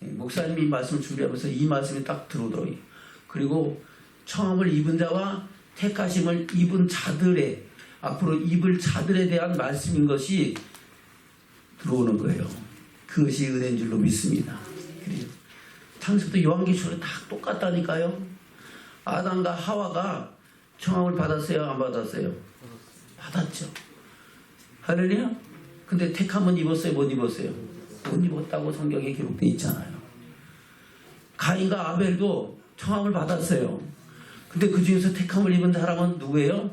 목사님이 말씀을 준비하면서 이 말씀이 딱 들어오더라고요. 그리고 청함을 입은 자와 택하심을 입은 자들의 앞으로 입을 자들에 대한 말씀인 것이 들어오는 거예요. 그것이 은혜인 줄로 믿습니다. 그래요. 창세부터 요한계시록이 다 똑같다니까요. 아담과 하와가 청함을 받았어요? 안 받았어요? 받았죠. 할렐루야. 근데 택함은 입었어요? 못 입었어요? 못 입었다고 성경에 기록되어 있잖아요. 가인과 아벨도 청함을 받았어요. 근데 그 중에서 택함을 입은 사람은 누구예요?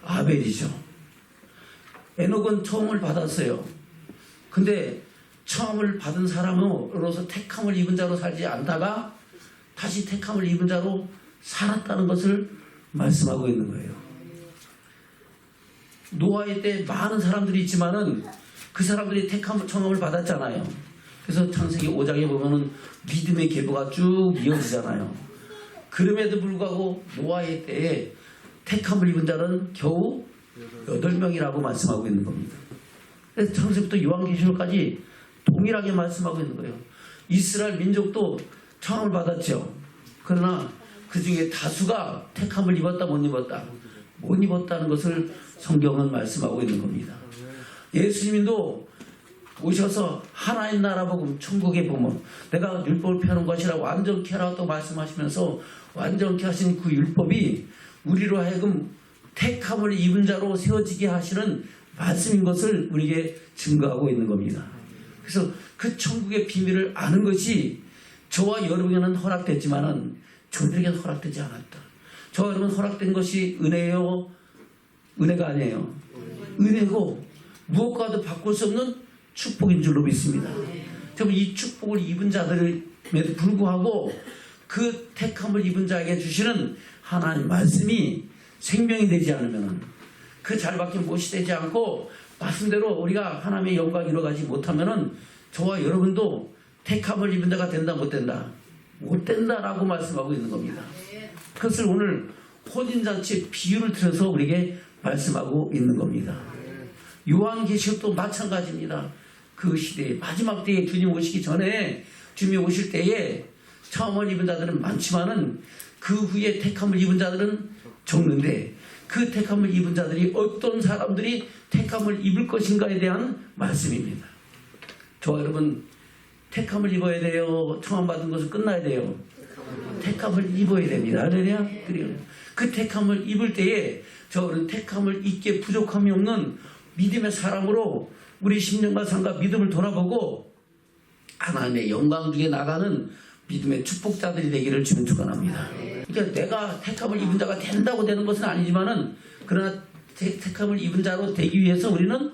아벨이죠. 에녹은 청함을 받았어요. 근데 청함을 받은 사람으로서 택함을 입은 자로 살지 않다가 다시 택함을 입은 자로 살았다는 것을 말씀하고 있는 거예요. 노아의 때 많은 사람들이 있지만은 그 사람들이 택함을 청함을 받았잖아요. 그래서 창세기 5장에 보면은 믿음의 계보가 쭉 이어지잖아요. 그럼에도 불구하고 노아의 때에 택함을 입은 자는 겨우 8명이라고 말씀하고 있는 겁니다. 그래서 창세부터 요한계시록까지 동일하게 말씀하고 있는 거예요. 이스라엘 민족도 청함을 받았죠. 그러나 그 중에 다수가 택함을 입었다 못 입었다? 못 입었다는 것을 성경은 말씀하고 있는 겁니다. 예수님도 오셔서 하나님 나라 복음 천국에 보면 내가 율법을 펴는 것이라 완전케 하라고 말씀하시면서 완전케 하신 그 율법이 우리로 하여금 택함을 입은 자로 세워지게 하시는 말씀인 것을 우리에게 증거하고 있는 겁니다. 그래서 그 천국의 비밀을 아는 것이 저와 여러분에게는 허락됐지만은 저들에게는 허락되지 않았다. 저와 여러분 허락된 것이 은혜요? 은혜가 아니에요. 은혜고 무엇과도 바꿀 수 없는 축복인 줄로 믿습니다. 그럼 이 축복을 입은 자들에도 불구하고 그 택함을 입은 자에게 주시는 하나님 말씀이 생명이 되지 않으면 그 자리밖에 못이 되지 않고 말씀대로 우리가 하나님의 영광을 이루어가지 못하면은 저와 여러분도 택함을 입은 자가 된다 못 된다? 못 된다라고 말씀하고 있는 겁니다. 그것을 오늘 혼인잔치의 비유를 들어서 우리에게 말씀하고 있는 겁니다. 요한계시록도 마찬가지입니다. 그 시대에 마지막 때에 주님 오시기 전에 주님 오실 때에 청함을 입은 자들은 많지만은 그 후에 택함을 입은 자들은 적는데 그 택함을 입은 자들이 어떤 사람들이 택함을 입을 것인가에 대한 말씀입니다. 저와 여러분 택함을 입어야 돼요? 청함 받은 것은 끝나야 돼요? 택함을 입어야 됩니다. 할렐루야. 그래요. 그 택함을 입을 때에 저는 택함을 입기에 부족함이 없는 믿음의 사람으로 우리 심령과 삶과 믿음을 돌아보고 하나님의 영광 중에 나가는 믿음의 축복자들이 되기를 주님 축원합니다. 그러니까 내가 택함을 입은 자가 된다고 되는 것은 아니지만은 그러나 택함을 입은 자로 되기 위해서 우리는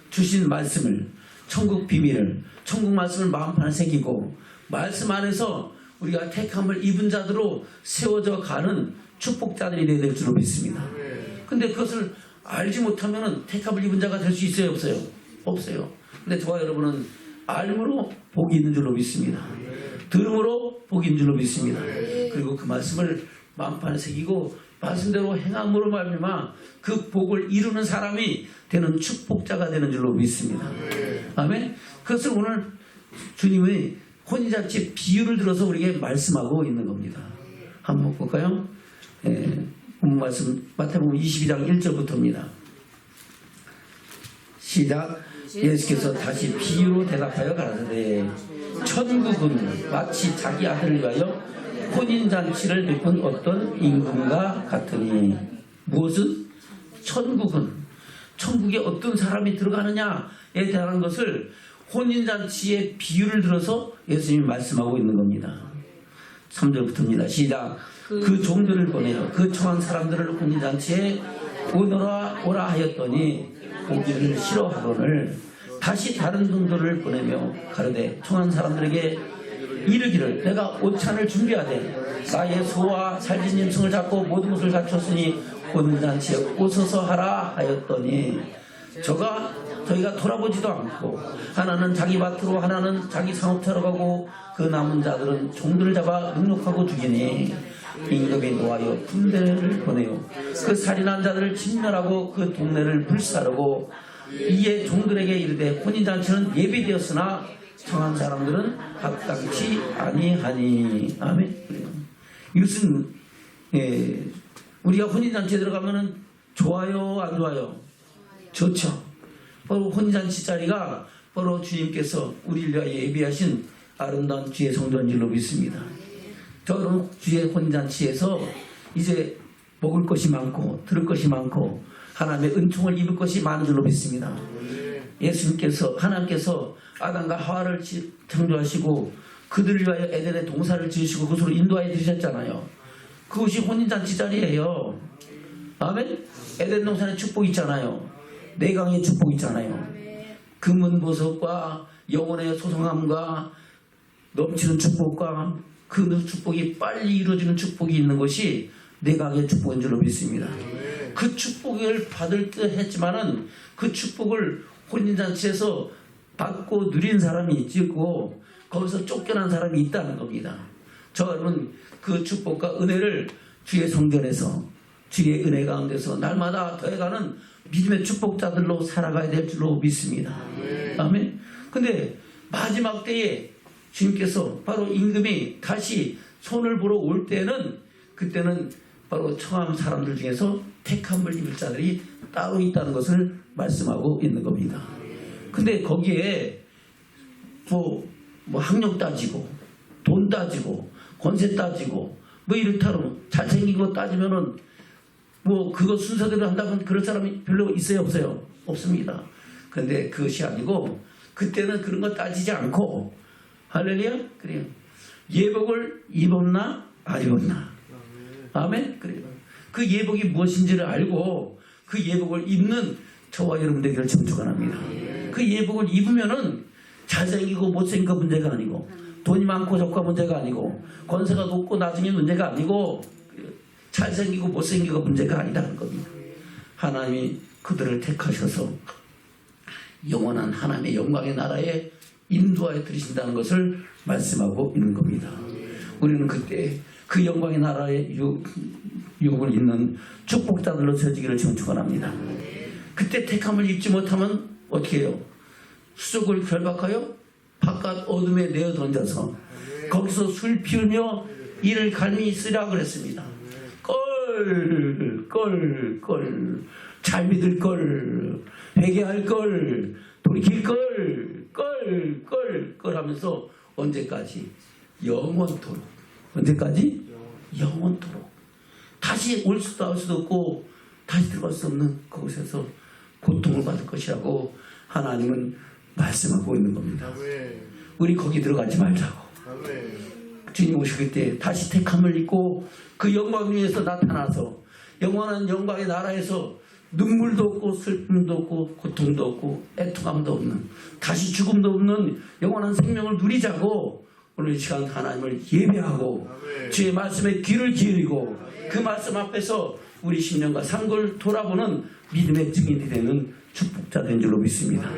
주신 말씀을 천국 비밀을 천국 말씀을 마음판에 새기고 말씀 안에서 우리가 택함을 입은 자들로 세워져 가는 축복자들이 되어야 될 줄로 믿습니다. 근데 그것을 알지 못하면 택함을 입은 자가 될 수 있어요? 없어요? 없어요. 근데 저와 여러분은 알므로 복이 있는 줄로 믿습니다. 들음으로 복이 있는 줄로 믿습니다. 그리고 그 말씀을 마음판에 새기고 말씀대로 행함으로 말미암아 그 복을 이루는 사람이 되는 축복자가 되는 줄로 믿습니다. 아멘. 그것을 오늘 주님의 혼인잔치의 비유를 들어서 우리에게 말씀하고 있는 겁니다. 한번 볼까요? 본문 말씀 마태복음 22장 1절부터입니다. 시작. 예수께서 다시 비유로 대답하여 가라사대 천국은 마치 자기 아들을 위하여 혼인잔치를 베푼 어떤 임금과 같으니 무엇은? 천국은 천국에 어떤 사람이 들어가느냐에 대한 것을 혼인잔치의 비유를 들어서 예수님이 말씀하고 있는 겁니다. 3절부터입니다. 시작. 그 종들을 보내어 그 청한 사람들을 혼인잔치에 오너라 하였더니 오기를 싫어하거늘 다시 다른 종들을 보내며 가르되 청한 사람들에게 이르기를 내가 오찬을 준비하되 나의 소와 살진 짐승을 잡고 모든 것을 갖췄으니 혼인잔치에 오소서 하라 하였더니 저희가 돌아보지도 않고 하나는 자기 밭으로 하나는 자기 상업처로 가고 그 남은 자들은 종들을 잡아 능욕하고 죽이니 임금이 노하여 군대를 보내요 그 살인한 자들을 진멸하고 그 동네를 불사르고 이에 종들에게 이르되 혼인잔치는 예비되었으나 청한 사람들은 합당치 아니하니. 아멘. 이것은 우리가 혼인잔치에 들어가면은 좋아요, 안 좋아요? 좋죠. 바로 혼인잔치 자리가 바로 주님께서 우리를 위하여 예비하신 아름다운 주의 성도인 줄로 믿습니다. 저는 주의 혼인잔치에서 이제 먹을 것이 많고 들을 것이 많고 하나님의 은총을 입을 것이 많은 줄로 믿습니다. 예수님께서 하나님께서 아담과 하와를 창조하시고 그들을 위하여 에덴의 동산을 지으시고 그곳으로 인도하여 들으셨잖아요. 그것이 혼인잔치 자리예요. 아멘. 에덴 동산의 축복 있잖아요. 내강의 축복 있잖아요. 금은보석과 영혼의 소성함과 넘치는 축복과 그 축복이 빨리 이루어지는 축복이 있는 것이 내강의 축복인 줄로 믿습니다. 그 축복을 받을 듯 했지만은 그 축복을 혼인잔치에서 받고 누린 사람이 있고 거기서 쫓겨난 사람이 있다는 겁니다. 저는 그 축복과 은혜를 주의 성전에서 주의 은혜 가운데서 날마다 더해가는 믿음의 축복자들로 살아가야 될 줄로 믿습니다. 아멘. 근데 마지막 때에 주님께서 바로 임금이 다시 손을 보러 올 때는 그때는 바로 청한 사람들 중에서 택함을 입을 자들이 따로 있다는 것을 말씀하고 있는 겁니다. 근데 거기에 뭐 학력 따지고 돈 따지고 권세 따지고 뭐 이렇다면 잘생긴 거 따지면은 뭐 그거 순서대로 한다면 그런 사람이 별로 있어요 없어요? 없습니다. 근데 그것이 아니고 그때는 그런 거 따지지 않고 할렐루야 그래요. 예복을 입었나 안 입었나 아멘 그래요. 그 예복이 무엇인지를 알고 그 예복을 입는 저와 여러분 되기를 축원합니다. 그 예복을 입으면은 잘생기고 못생긴 거 문제가 아니고 돈이 많고 적고 문제가 아니고 권세가 높고 나중에 문제가 아니고 잘생기고 못생기고 문제가 아니라는 겁니다. 하나님이 그들을 택하셔서 영원한 하나님의 영광의 나라에 인도하여 들이신다는 것을 말씀하고 있는 겁니다. 우리는 그때 그 영광의 나라에 유업을 입는 축복자들로 세워지기를 축원합니다. 그때 택함을 입지 못하면 어떻게 해요? 수족을 결박하여 바깥 어둠에 내어 던져서 거기서 술 피우며 이를 갈미 있으라 그랬습니다. 걸 잘 믿을 걸 회개할 걸 돌이킬 걸 하면서 언제까지? 영원토록. 언제까지? 영원토록. 다시 올 수도 올 수도 없고 다시 들어갈 수 없는 그곳에서 고통을 받을 것이라고 하나님은 말씀하고 있는 겁니다. 우리 거기 들어가지 말자고. 주님 오실 때 다시 택함을 입고 그 영광 위에서 나타나서 영원한 영광의 나라에서 눈물도 없고 슬픔도 없고 고통도 없고 애통함도 없는 다시 죽음도 없는 영원한 생명을 누리자고 오늘 이 시간 하나님을 예배하고 주의 말씀에 귀를 기울이고 그 말씀 앞에서 우리 심령과 삶을 돌아보는 믿음의 증인이 되는 축복자된 줄로 믿습니다.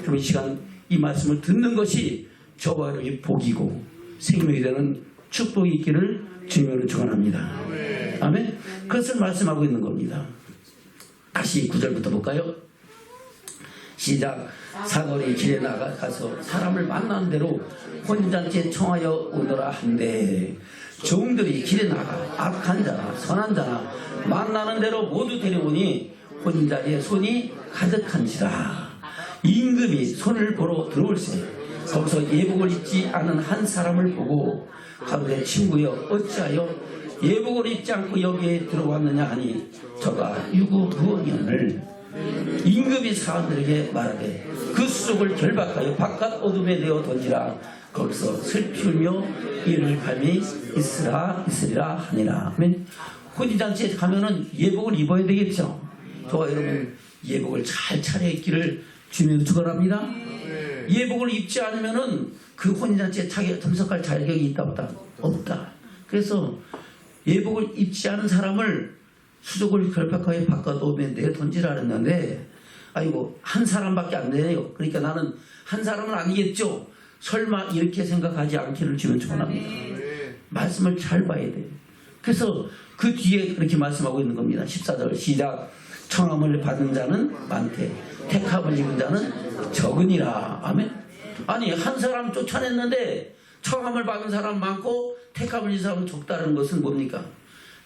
그럼 이 시간 이 말씀을 듣는 것이 저와 여러분이 복이고 생명이 되는 축복이 있기를 주님으로 축원합니다. 아멘. 그것을 말씀하고 있는 겁니다. 다시 9절부터 볼까요? 시작. 사거리 길에 나가서 사람을 만나는 대로 혼인잔치에 청하여 오너라 한데 종들이 길에 나가 악한 자나 선한 자나 만나는 대로 모두 데려오니 혼인자리에 손이 가득한지라. 임금이 손을 보러 들어올세 거기서 예복을 입지 않은 한 사람을 보고 가로되 친구여 어찌하여 예복을 입지 않고 여기에 들어왔느냐 하니 저가 유구무원을 임금이 사람들에게 말하되 그 수족을 결박하여 바깥 어둠에 내어 던지라. 거기서 슬피 울며 이를 갈미 있으리라 하니라. 혼인잔치에 가면은 예복을 입어야 되겠죠. 저와 여러분 예복을 잘 차려입기를 주님으로 축원합니다. 예복을 입지 않으면은 그 혼인잔치에 참석할 자격이 있다 없다. 그래서 예복을 입지 않은 사람을 수족을 결박하여 바깥 어둠에 내어 던지라 했는데 아이고 한 사람밖에 안 되네요. 그러니까 나는 한 사람은 아니겠죠. 설마 이렇게 생각하지 않기를 주면 축원합니다. 말씀을 잘 봐야 돼요. 그래서 그 뒤에 그렇게 말씀하고 있는 겁니다. 14절 시작. 청함을 받은 자는 많되 택함을 입은 자는 적으니라. 아멘. 아니 한 사람 쫓아냈는데 청함을 받은 사람 많고 택함을 입은 사람은 적다는 것은 뭡니까?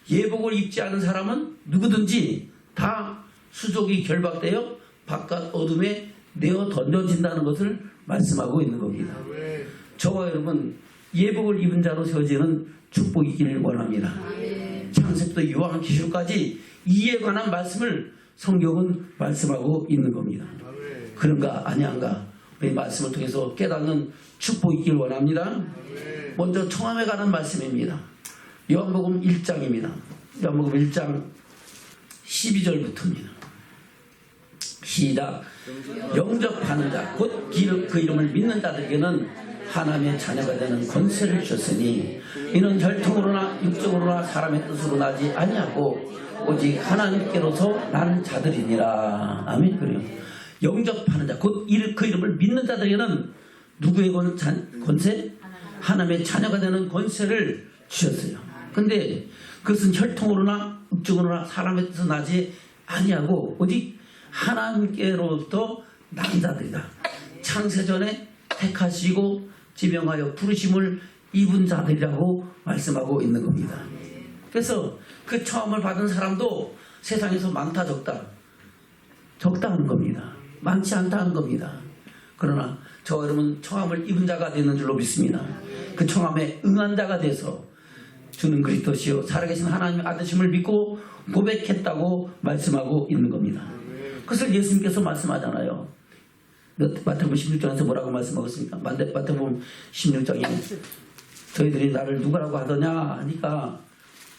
예복을 입지 않은 사람은 누구든지 다 수족이 결박되어 바깥 어둠에 내어 던져진다는 것을 말씀하고 있는 겁니다. 저와 여러분 예복을 입은 자로 세워지는 축복이 있기를 원합니다. 창세부터 요한 계시록까지 이에 관한 말씀을 성경은 말씀하고 있는 겁니다. 그런가 아니한가 우리 말씀을 통해서 깨닫는 축복이 있기를 원합니다. 먼저 청함에 관한 말씀입니다. 요한복음 1장입니다. 요한복음 1장 12절부터입니다. 시작. 영접하는 자 곧 그 이름을 믿는 자들에게는 하나님의 자녀가 되는 권세를 주셨으니 이는 혈통으로나 육적으로나 사람의 뜻으로 나지 아니하고 오직 하나님께로서 난 자들이니라. 아멘. 그래요. 영접하는 자 곧 그 이름을 믿는 자들에게는 누구의 권세? 하나님의 자녀가 되는 권세를 주셨어요. 근데 그것은 혈통으로나 육적으로나 사람의 뜻으로 나지 아니하고 오직 하나님께로부터 난 자들이다. 창세전에 택하시고 지명하여 부르심을 입은 자들이라고 말씀하고 있는 겁니다. 그래서 그 처음을 받은 사람도 세상에서 많다 적다는 겁니다. 많지 않다는 겁니다. 그러나 저와 여러분 청함을 입은 자가 되는 줄로 믿습니다. 그 청함에 응한 자가 돼서 주는 그리스도시요 살아계신 하나님의 아드심을 믿고 고백했다고 말씀하고 있는 겁니다. 그것을 예수님께서 말씀하잖아요. 마태복음 16장에서 뭐라고 말씀하고 있습니까? 마태복음 16장에 저희들이 나를 누구라고 하더냐 하니까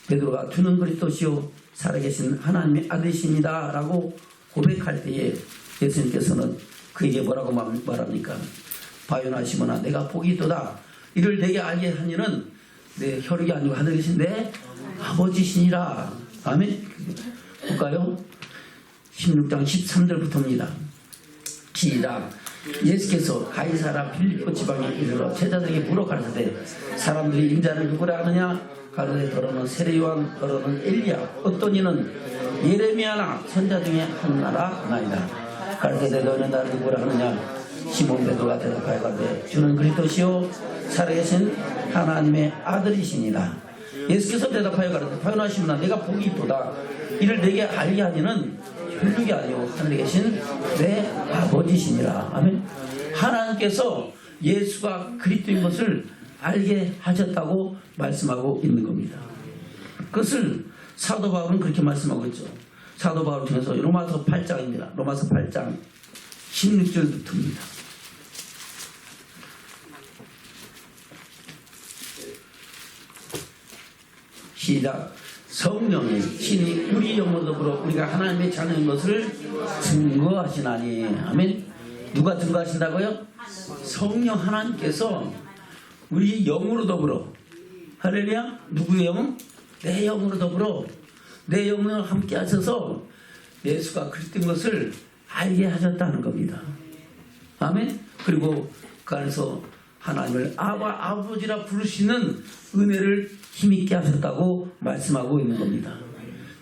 베드로가 주는 그리스도시요 살아계신 하나님의 아들이십니다 라고 고백할 때에 예수님께서는 그에게 뭐라고 말합니까? 바요나 시몬아 내가 복이 있도다. 이를 내게 알게 하니는 내 혈육이 아니고 하늘에 계신 내 아버지시니라. 아멘. 볼까요? 16장 13절부터입니다. 시작. 예수께서 가이사라 빌립보 지방에 이르러 제자들에게 물어 가르치되 사람들이 인자를 누구라 하느냐? 가로되 더러는 세례요한 더러는 엘리야 어떤 이는 예레미야나 선자 중에 하나라 하나이다. 가르치되 너는 나를 누구라 하느냐? 시몬 베드로가 대답하여 가로되 주는 그리스도시요 살아계신 하나님의 아들이시니라. 예수께서 대답하여 가로되 바요나 시몬아 내가 복이 있도다. 이를 내게 알게 하니는 혈육이 아니요 하늘에 계신 내 아버지시니라. 아멘. 하나님께서 예수가 그리스도인 것을 알게 하셨다고 말씀하고 있는 겁니다. 그것을 사도 바울은 그렇게 말씀하고 있죠. 사도 바울을 통해서 로마서 8장입니다. 로마서 8장 16절부터입니다. 시작. 성령이 친히 우리 영으로 더불어 우리가 하나님의 자녀인 것을 증거하시나니. 아멘. 누가 증거하신다고요? 성령 하나님께서 우리 영으로 더불어. 할렐루야. 누구의 영? 내 영으로 더불어 내 영으로 함께 하셔서 예수가 그리스도인 것을 알게 하셨다는 겁니다. 아멘. 그리고 그 안에서 하나님을 아버지라 부르시는 은혜를 힘있게 하셨다고 말씀하고 있는 겁니다.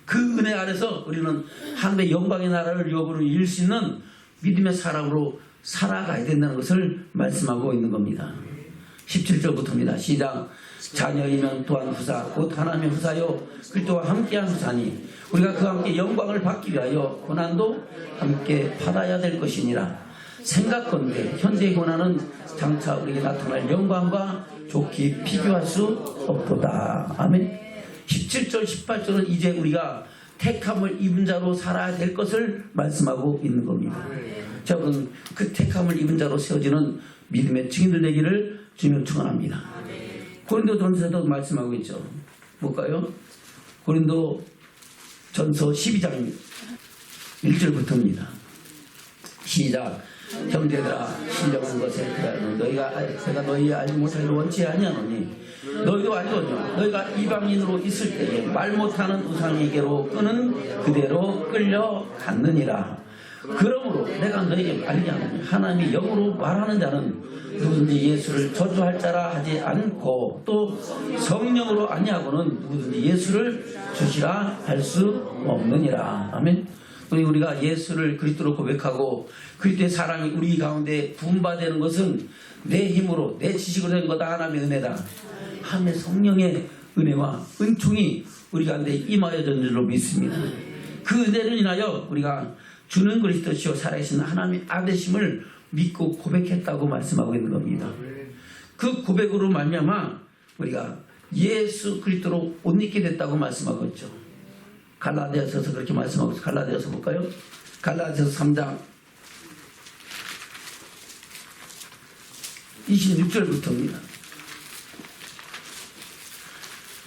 그 은혜 아래서 우리는 하나님의 영광의 나라를 여부를 이룰 수 있는 믿음의 사람으로 살아가야 된다는 것을 말씀하고 있는 겁니다. 17절부터입니다. 시작. 자녀이면 또한 후사 곧 하나님의 후사요 그리스도와 함께한 후사니 우리가 그와 함께 영광을 받기 위하여 고난도 함께 받아야 될 것이니라. 생각건대 현재의 고난은 장차 우리에게 나타날 영광과 좋게 비교할 수 없도다. 아멘. 17절 18절은 이제 우리가 택함을 입은 자로 살아야 될 것을 말씀하고 있는 겁니다. 자, 그럼 그 택함을 입은 자로 세워지는 믿음의 증인들 되기를 주님을 축원합니다. 고린도전서도 말씀하고 있죠. 볼까요? 고린도전서 12장입니다. 1절부터입니다. 시작. 형제들아 신령한 것에 대하여 내가 너희 알지 못하기를 원치 아니하노니 너희도 알거니와 너희가 이방인으로 있을 때에 말 못하는 우상에게로 끄는 그대로 끌려갔느니라. 그러므로 내가 너희에게 알게 하노니 하나님이 영으로 말하는 자는 누구든지 예수를 저주할 자라 하지 않고 또 성령으로 아니하고는 누구든지 예수를 주시라 할 수 없느니라. 아멘. 우리가 예수를 그리스도로 고백하고 그리스도의 사랑이 우리 가운데 부음받는 것은 내 힘으로 내 지식으로 된 거다. 하나님의 은혜다. 하나님의 성령의 은혜와 은총이 우리 가운데 임하여진 줄로 믿습니다. 그 은혜를 인하여 우리가 주는 그리스도시요 살아계신 하나님의 아들심을 믿고 고백했다고 말씀하고 있는 겁니다. 그 고백으로 말미암아 우리가 예수 그리스도로 옷 입게 됐다고 말씀하고 있죠. 갈라디아서서 그렇게 말씀하고 있어요. 갈라디아서 볼까요? 갈라디아서 3장 26절부터입니다.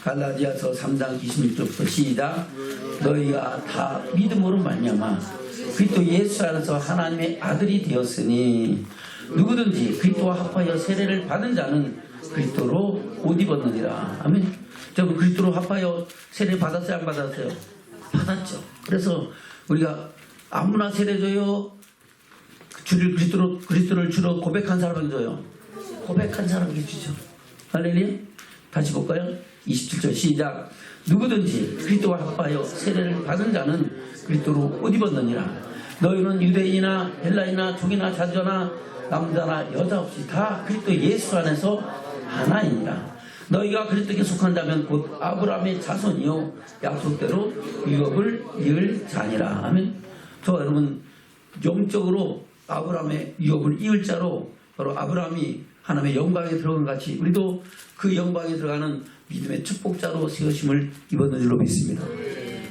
갈라디아서 3장 26절부터 시작. 너희가 다 믿음으로 말미암아 그리스도 예수 안에서 하나님의 아들이 되었으니 누구든지 그리스도와 합하여 세례를 받은 자는 그리스도로 옷 입었느니라. 아멘. 여러분 그리스도로 합하여 세례 받았어요? 안 받았어요? 받았죠. 그래서 우리가 아무나 세례 줘요? 주를 그리스도를 주로 고백한 사람에게 줘요? 고백한 사람에게 주죠. 할렐루야. 다시 볼까요? 27절 시작. 누구든지 그리스도와 합하여 세례를 받은 자는 그리스도로 옷 입었느니라. 너희는 유대인이나 헬라인이나 종이나 자주나 남자나 여자 없이 다 그리스도 예수 안에서 하나이니라. 너희가 그리스도께 속한 자면 곧 아브라함의 자손이요 약속대로 유업을 이을 자니라. 아멘. 저 여러분 영적으로 아브라함의 유업을 이을 자로 바로 아브라함이 하나님의 영광에 들어간 같이 우리도 그 영광에 들어가는 믿음의 축복자로 세우심을 입었는 줄로 믿습니다.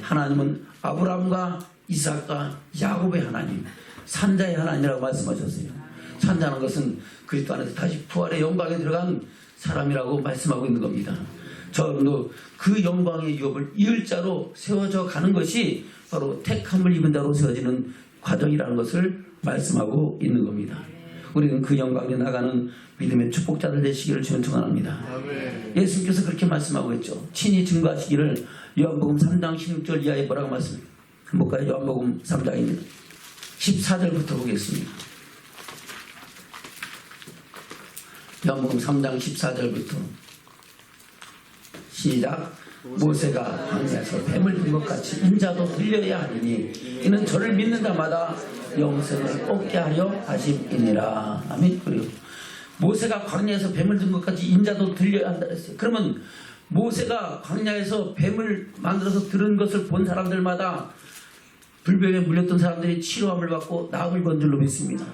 하나님은 아브라함과 이삭과 야곱의 하나님, 산자의 하나님이라고 말씀하셨어요. 산자는 것은 그리스도 안에서 다시 부활의 영광에 들어간 사람이라고 말씀하고 있는 겁니다. 저도 그 영광의 유업을 이을 자로 세워져 가는 것이 바로 택함을 입은 자로 세워지는 과정이라는 것을 말씀하고 있는 겁니다. 우리는 그 영광에 나가는 믿음의 축복자들 되시기를 주님 축원합니다. 예수님께서 그렇게 말씀하고 있죠. 친히 증거하시기를 요한복음 3장 16절 이하에 뭐라고 말씀합니까? 볼까요? 요한복음 3장입니다. 14절부터 보겠습니다. 요한복음 3장 14절부터 시작. 모세가 광야에서 뱀을 든 것 같이 인자도 들려야 하리니 이는 저를 믿는 자마다 영생을 얻게 하려 하심이니라. 아멘. 그리고 모세가 광야에서 뱀을 든 것 같이 인자도 들려야 한다 했어요. 그러면 모세가 광야에서 뱀을 만들어서 들은 것을 본 사람들마다 불병에 물렸던 사람들이 치료함을 받고 나음을 본 줄로 믿습니다.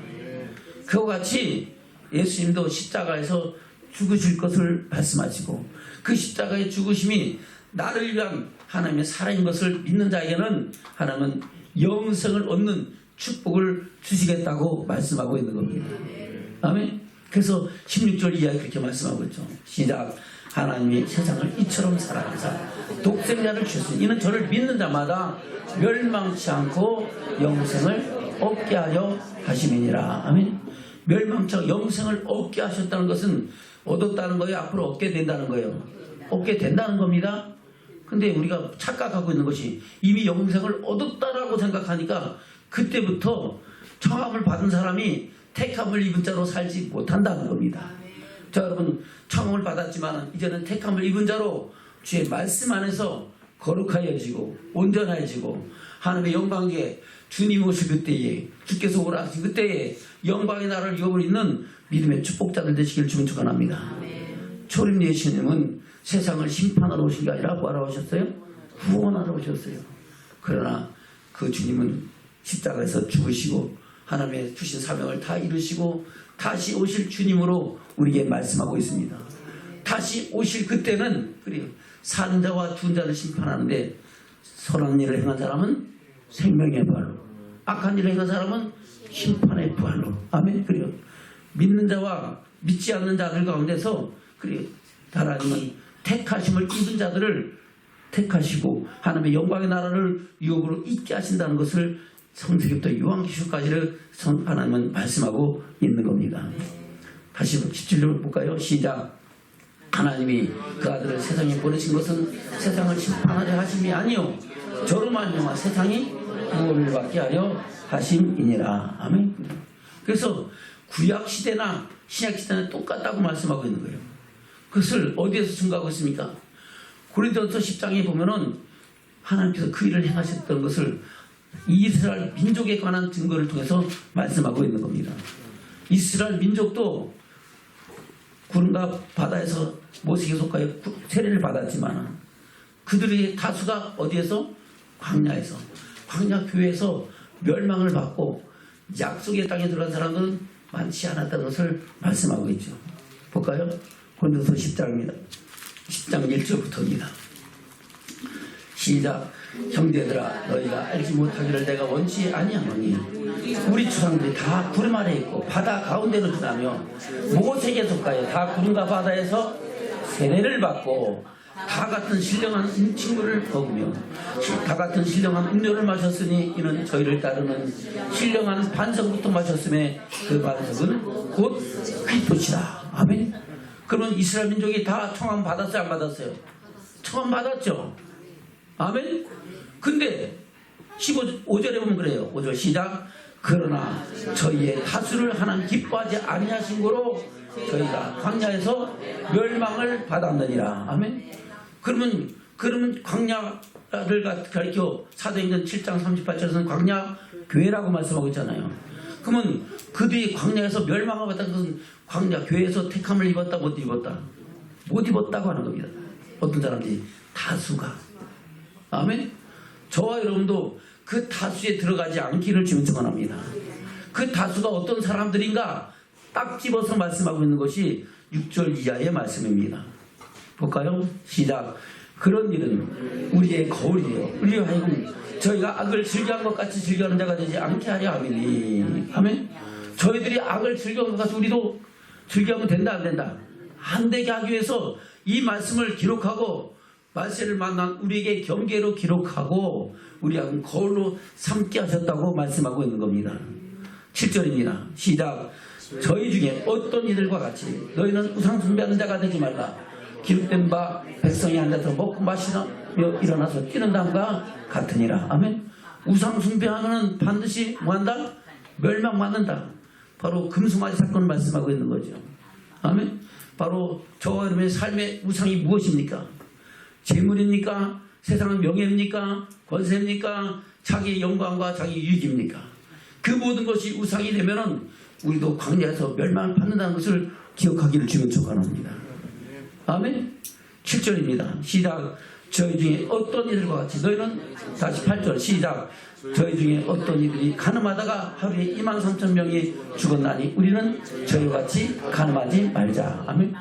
그와 같이 예수님도 십자가에서 죽으실 것을 말씀하시고 그 십자가의 죽으심이 나를 위한 하나님의 살아있는 것을 믿는 자에게는 하나님은 영생을 얻는 축복을 주시겠다고 말씀하고 있는 겁니다. 아멘. 그래서 16절 이하에 그렇게 말씀하고 있죠. 시작. 하나님이 세상을 이처럼 사랑하사 독생자를 주셨으니 이는 저를 믿는 자마다 멸망치 않고 영생을 얻게 하려 하심이니라. 아멘. 멸망치 않고 영생을 얻게 하셨다는 것은 얻었다는 거예요? 앞으로 얻게 된다는 거예요? 얻게 된다는 겁니다. 근데 우리가 착각하고 있는 것이 이미 영생을 얻었다라고 생각하니까 그때부터 청함을 받은 사람이 택함을 입은 자로 살지 못한다는 겁니다. 자, 여러분 청함을 받았지만 이제는 택함을 입은 자로 주의 말씀 안에서 거룩하여지고 온전해지고 하나님의 영광에 주님 오실 그때에 주께서 오라 하신 그때에 영광의 나라를 이어버리고 있는 믿음의 축복자들 되시길 주님 축원합니다. 초림 예수님은 세상을 심판하러 오신 게 아니라 뭐하러 오셨어요? 구원하러 오셨어요. 그러나 그 주님은 십자가에서 죽으시고 하나님의 주신 사명을 다 이루시고 다시 오실 주님으로 우리에게 말씀하고 있습니다. 다시 오실 그때는 그래요. 산 자와 죽은 자를 심판하는데 선한 일을 행한 사람은 생명의 부활로, 악한 일을 행한 사람은 심판의 부활로. 아멘. 그래요. 믿는 자와 믿지 않는 자들 가운데서 그래요. 하나님은 택하심을 입은 자들을 택하시고 하나님의 영광의 나라를 유업으로 있게 하신다는 것을 성서기부터 요한계시록까지를 하나님은 말씀하고 있는 겁니다. 다시 17절 볼까요? 시작. 하나님이 그 아들을 세상에 보내신 것은 세상을 심판하려 하심이 아니요 저로 말미암아 세상이 구원을 받게 하려 하심이니라. 아멘. 그래서 구약시대나 신약시대는 똑같다고 말씀하고 있는 거예요. 그것을 어디에서 증거하고 있습니까? 고린도서 10장에 보면은 하나님께서 그 일을 행하셨던 것을 이스라엘 민족에 관한 증거를 통해서 말씀하고 있는 겁니다. 이스라엘 민족도 구름과 바다에서 모세에게 속하여 세례를 받았지만 그들의 다수가 어디에서? 광야에서, 광야 교회에서 멸망을 받고 약속의 땅에 들어간 사람은 많지 않았다는 것을 말씀하고 있죠. 볼까요? 고린도서 10장입니다. 10장 1절부터입니다. 시작. 형제들아, 너희가 알지 못하기를 내가 원치 아니하노니 우리 조상들이 다 구름 아래 있고 바다 가운데로 지나며 모세에게 속하여 다 구름과 바다에서 세례를 받고 다 같은 신령한 친구를 먹으며 다 같은 신령한 음료를 마셨으니 이는 저희를 따르는 신령한 반석부터 마셨음에 그 반석은 곧 그리스도시다. 아멘. 그러면 이스라엘 민족이 다 청함 받았어요? 안 받았어요? 청함 받았죠. 아멘. 근데 15절에 보면 그래요. 5절 시작. 그러나 저희의 다수를 하나님 기뻐하지 아니하신 거로 저희가 광야에서 멸망을 받았느니라. 아멘. 그러면 광야를 가리켜 사도행전 7장 38절에서는 광야 교회라고 말씀하고 있잖아요. 그러면 그들이 광야에서 멸망을 받았다는 것은 광야 교회에서 택함을 입었다, 못 입었다? 못 입었다고 하는 겁니다. 어떤 사람들이 다수가. 아멘. 저와 여러분도 그 다수에 들어가지 않기를 주님 축원합니다. 그 다수가 어떤 사람들인가 딱 집어서 말씀하고 있는 것이 6절 이하의 말씀입니다. 볼까요? 시작. 그런 일은 우리의 거울이요 우리 하여금 저희가 악을 즐겨한 것 같이 즐겨하는 자가 되지 않게 하려 함이니. 아멘. 저희들이 악을 즐겨한 것 같이 우리도 즐겨하면 된다, 안 된다? 안 되게 하기 위해서 이 말씀을 기록하고 말세를 만난 우리에게 경계로 기록하고 우리하고 거울로 삼게 하셨다고 말씀하고 있는 겁니다. 7절입니다. 시작. 저희 중에 어떤 이들과 같이 너희는 우상 숭배하는 자가 되지 말라. 기록된 바 백성이 앉아서 먹고 마시며 일어나서 뛰는 다음과 같으니라. 아멘. 우상 숭배하면 반드시 뭐한다? 멸망받는다. 바로 금수마지 사건을 말씀하고 있는 거죠. 아멘. 바로 저와 여러분의 삶의 우상이 무엇입니까? 재물입니까? 세상의 명예입니까? 권세입니까? 자기의 영광과 자기 유익입니까? 그 모든 것이 우상이 되면은 우리도 광야에서 멸망을 받는다는 것을 기억하기를 주면 축원합니다. 아멘. 7절입니다. 시작. 저희 중에 어떤 이들과 같이 너희는 다시 8절 시작. 저희 중에 어떤 이들이 가늠하다가 하루에 23,000명이 죽었나니 우리는 저희와 같이 가늠하지 말자. 아멘.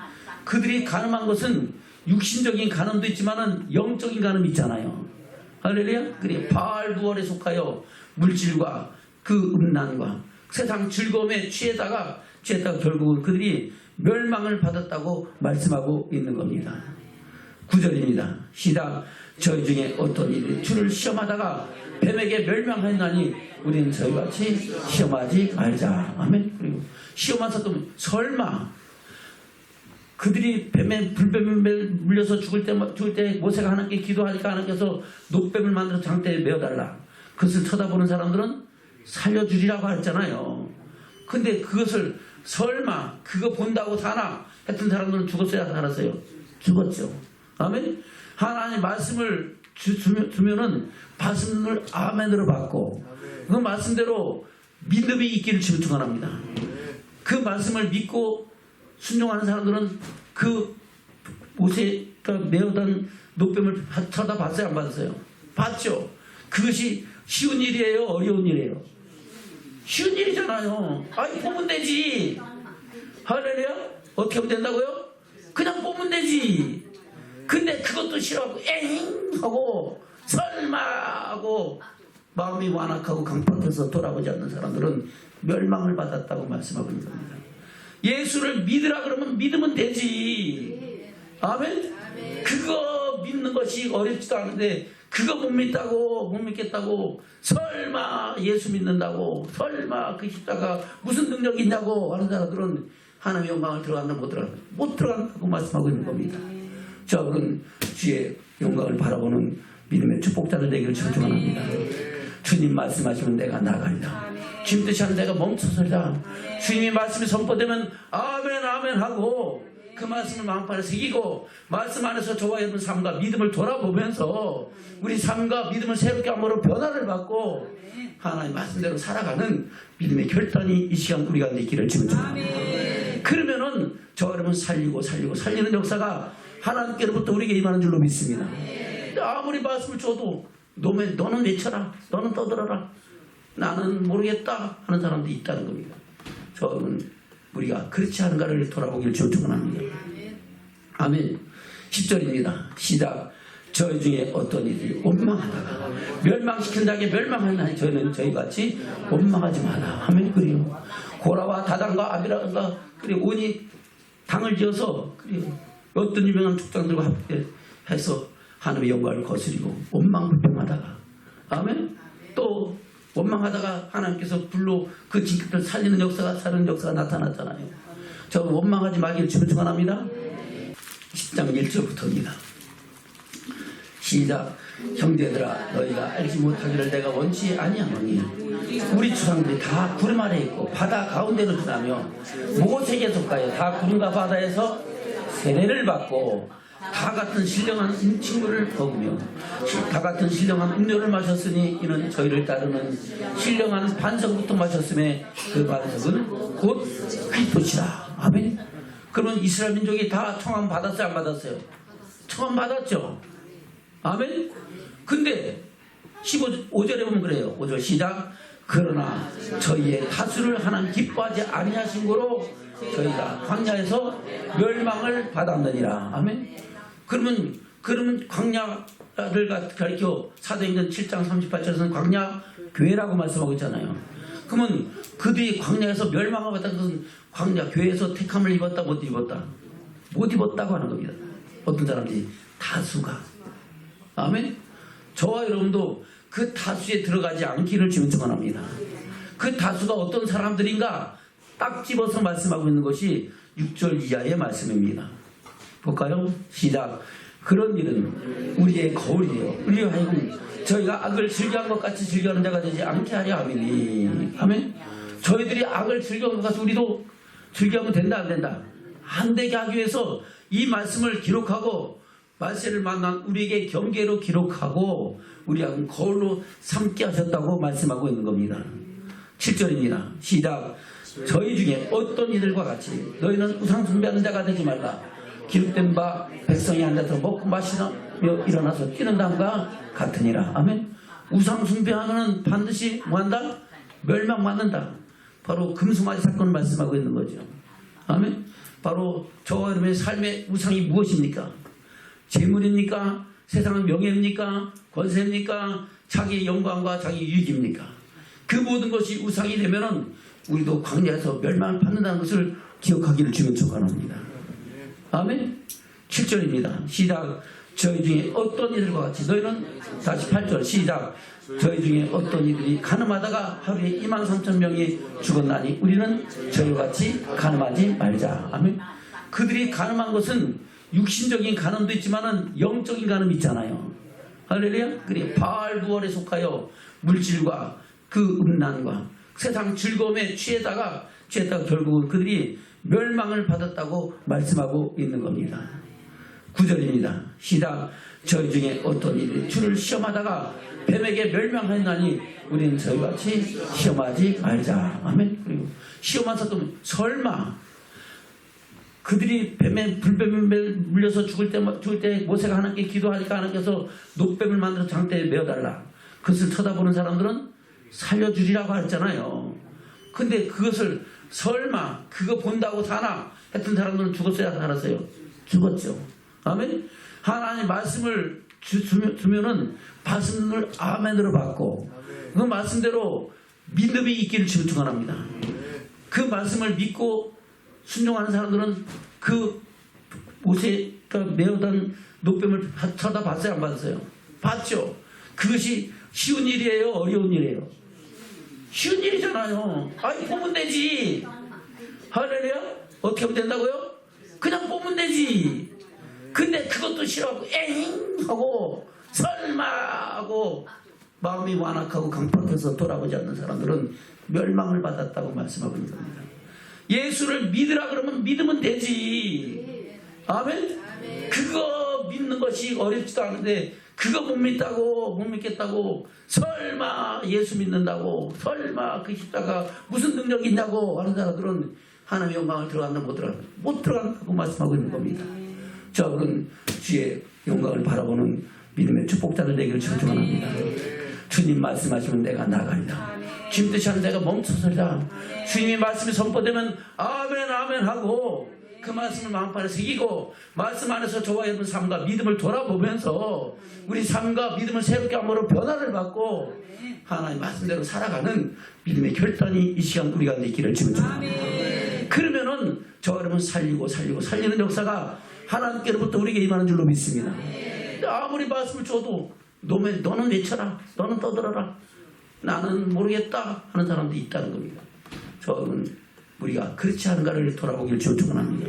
그들이 가늠한 것은 육신적인 가늠도 있지만은 영적인 가늠이 있잖아요. 할렐루야. 그래 바알 부월에 속하여 물질과 그 음란과 세상 즐거움에 취했다가 결국은 그들이 멸망을 받았다고 말씀하고 있는 겁니다. 9절입니다. 시작. 저희 중에 어떤 이들이 주를 시험하다가 뱀에게 멸망하였나니 우리는 저희같이 시험하지 말자. 아멘. 그리고 시험하서도 설마 그들이 불뱀에 물려서 죽을 때 모세가 하나님께 기도하니까 하나님께서 노뱀을 만들어 장대에 메어달라. 그것을 쳐다보는 사람들은 살려주리라고 했잖아요. 근데 그것을 설마 그거 본다고 사나 했던 사람들은 죽었어야 살았어요? 죽었죠. 아멘. 하나님 말씀을 주면은 말씀을 아멘으로 받고 그 말씀대로 믿음이 있기를 축원합니다. 그 말씀을 믿고 순종하는 사람들은 그 모세가 메어던 노뱀을 쳐다봤어요? 안 봤어요? 봤죠. 그것이 쉬운 일이에요? 어려운 일이에요? 쉬운 일이잖아요. 아니 보면 되지. 할렐루야. 어떻게 하면 된다고요? 그냥 보면 되지. 근데 그것도 싫어하고 에잉 하고 설마 하고 마음이 완악하고 강팍해서 돌아보지 않는 사람들은 멸망을 받았다고 말씀하고 있는 겁니다. 예수를 믿으라 그러면 믿으면 되지. 아멘. 그거 믿는 것이 어렵지도 않은데 그거 못 믿겠다고 설마 예수 믿는다고 설마 그 십자가 무슨 능력이 있냐고 하는 사람들은 하나님의 영광을 들어간다 못 들어간다고 말씀하고 있는 겁니다. 저는 주의 영광을 바라보는 믿음의 축복자들 되기를 축원합니다. 주님 말씀하시면 내가 나가리라. 주님 뜻이 하는 내가 멈춰서리라. 주님이 말씀이 선포되면 아멘 아멘 하고 그 말씀을 마음판에 새기고 말씀 안에서 저와 여러분 삶과 믿음을 돌아보면서 우리 삶과 믿음을 새롭게 함으로 변화를 받고 하나님 말씀대로 살아가는 믿음의 결단이 이 시간 우리 가운데 있기를 주님 축원합니다. 그러면은 저와 여러분 살리는 역사가 하나님께로부터 우리에게 임하는 줄로 믿습니다. 아무리 말씀을 줘도 너는 외쳐라, 너는 떠들어라, 나는 모르겠다 하는 사람도 있다는 겁니다. 저는 우리가 그렇지 않은가를 돌아보기를 축원합니다. 아멘. 10절입니다. 시작. 저희 중에 어떤 이들이 원망하다가 멸망시킨 자에게 멸망하나니 저희같이 원망하지 마라. 아멘. 그리고 고라와 다단과 아비라가 그리고 온이 당을 지어서 그리고 어떤 유명한 족장들과 합해서 하나님의 영광을 거스리고 원망불평하다가 아멘. 또 원망하다가 하나님께서 불로 그 징계를 살리는 역사가 나타났잖아요. 저 원망하지 말기를 주님 축원합니다. 10장 1절부터입니다. 시작. 형제들아 너희가 알지 못하기를 내가 원치 아니하노니 우리 조상들이 다 구름 아래 있고 바다 가운데로 지나며 모색에 속하여 다 구름과 바다에서 세례를 받고 다 같은 신령한 친구를 먹으며 다 같은 신령한 음료를 마셨으니 이는 저희를 따르는 신령한 반석부터 마셨음에 그 반석은 곧 휘토시라. 아멘. 그러면 이스라엘 민족이 다 청함 받았어요 안 받았어요? 청함 받았죠. 아멘. 근데 15절에 보면 그래요. 5절 시작. 그러나 저희의 다수를 하나님 기뻐하지 아니하신 거로 저희가 광야에서 멸망을 받았느니라. 아멘. 그러면 광야를 가리켜 사도행전 7장 38절에서는 광야 교회라고 말씀하고 있잖아요. 그러면 그들이 광야에서 멸망을 받았던 것은 광야 교회에서 택함을 입었다 못 입었다? 못 입었다고 하는 겁니다. 어떤 사람들이 다수가. 아멘. 저와 여러분도 그 다수에 들어가지 않기를 주님 축원합니다. 그 다수가 어떤 사람들인가 딱 집어서 말씀하고 있는 것이 6절 이하의 말씀입니다. 볼까요? 시작. 그런 일은 우리의 거울이에요. 우리가 하여금 저희가 악을 즐겨한 것 같이 즐겨하는 자가 되지 않게 하려 함이니. 아멘. 저희들이 악을 즐겨한 것 같이 우리도 즐겨하면 된다 안 된다? 안 되게 하기 위해서 이 말씀을 기록하고 말세를 만난 우리에게 경계로 기록하고 우리하고 거울로 삼게 하셨다고 말씀하고 있는 겁니다. 7절입니다. 시작. 저희 중에 어떤 이들과 같이 너희는 우상 숭배하는 자가 되지 말라. 기록된 바 백성이 앉아서 먹고 마시며 일어나서 뛰는 다음과 같으니라. 아멘. 우상 숭배하는 반드시 뭐한다? 멸망받는다. 바로 금송아지 사건을 말씀하고 있는 거죠. 아멘. 바로 저와 여러분의 삶의 우상이 무엇입니까? 재물입니까? 세상의 명예입니까? 권세입니까? 자기의 영광과 자기 유익입니까? 그 모든 것이 우상이 되면은 우리도 광야에서 멸망을 받는다는 것을 기억하기를 주님 축원합니다. 아멘. 7절입니다. 시작. 저희 중에 어떤 이들과 같이 너희는 다시 8절 시작. 저희 중에 어떤 이들이 가늠하다가 하루에 23,000명이 죽었나니 우리는 저희와 같이 가늠하지 말자. 아멘. 그들이 가늠한 것은 육신적인 가늠도 있지만은 영적인 가늠이 있잖아요. 할렐루야. 그래 바알 부월에 속하여 물질과 그 음란과 세상 즐거움에 취했다가 결국은 그들이 멸망을 받았다고 말씀하고 있는 겁니다. 9절입니다. 시작. 저희 중에 어떤 이들이 주를 시험하다가 뱀에게 멸망하였나니 우리는 저희같이 시험하지 말자. 아멘. 그리고 시험하서 또 설마 그들이 불뱀에 물려서 죽을 때 모세가 하나님께 기도하니까 하나님께서 녹뱀을 만들어 장대에 메어달라. 그것을 쳐다보는 사람들은 살려주리라고 했잖아요. 근데 그것을 설마 그거 본다고 사나 했던 사람들은 죽었어야 살았어요? 죽었죠. 아멘. 하나님 말씀을 주면은 말씀을 아멘으로 받고 그 말씀대로 믿음이 있기를 주님 축원합니다. 그 말씀을 믿고 순종하는 사람들은 그 모세가 메어던 녹뱀을 쳐다봤어요 안 봤어요? 봤죠. 그것이 쉬운 일이에요 어려운 일이에요? 쉬운 일이잖아요. 아이 보면 되지. 할렐루야. 어떻게 하면 된다고요? 그냥 보면 되지. 근데 그것도 싫어하고 에잉 하고 설마 하고 마음이 완악하고 강팍해서 돌아보지 않는 사람들은 멸망을 받았다고 말씀하고 있는 겁니다. 예수를 믿으라 그러면 믿으면 되지. 아멘? 그거 믿는 것이 어렵지도 않은데 그거 못 믿겠다고 설마 예수 믿는다고 설마 그 십자가 무슨 능력이 있냐고 하는 사람들은 하나님의 영광을 들어간다 못 들어간다고 말씀하고 있는 겁니다. 저는 주의 영광을 바라보는 믿음의 축복자들 되기를 축원합니다. 주님 말씀하시면 내가 나가리라. 주님 뜻이 하는 내가 멈춰서리라. 주님이 말씀이 선포되면 아멘 아멘 하고 그 말씀을 마음판에 새기고 말씀 안에서 저와 여러분 삶과 믿음을 돌아보면서 우리 삶과 믿음을 새롭게 함으로 변화를 받고 하나님 말씀대로 살아가는 믿음의 결단이 이 시간 우리 가운데 있기를 축원합니다. 그러면은 저와 여러분 살리는 역사가 하나님께로부터 우리에게 임하는 줄로 믿습니다. 아무리 말씀을 줘도 너는 외쳐라, 너는 떠들어라, 나는 모르겠다 하는 사람들이 있다는 겁니다. 저는 우리가 그렇지 않은가를 돌아보기를 축원합니다.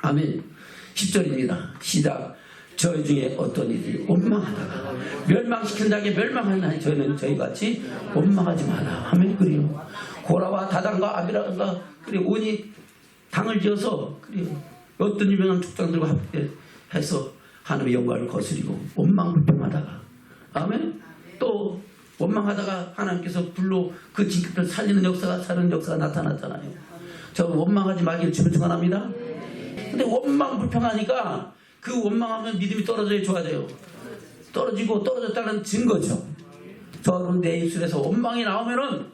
아멘. 10절입니다. 시작. 저희 중에 어떤 이들이 원망하다가 멸망시킨 자에게 멸망하나니 저희 같이 원망하지 마라. 아멘. 그리고 고라와 다단과 아비라가 그리고 온이 당을 지어서 그리고 어떤 유명한 족장들과 합해서 하나님의 영광을 거스리고 원망불평하다가 아멘. 또 원망하다가 하나님께서 불로 그 진급을 살리는 역사가 나타났잖아요. 저 원망하지 말기를 축원합니다. 근데 원망불평하니까 그 원망하면 믿음이 떨어져야 좋아져요. 떨어졌다는 증거죠. 저는 내 입술에서 원망이 나오면은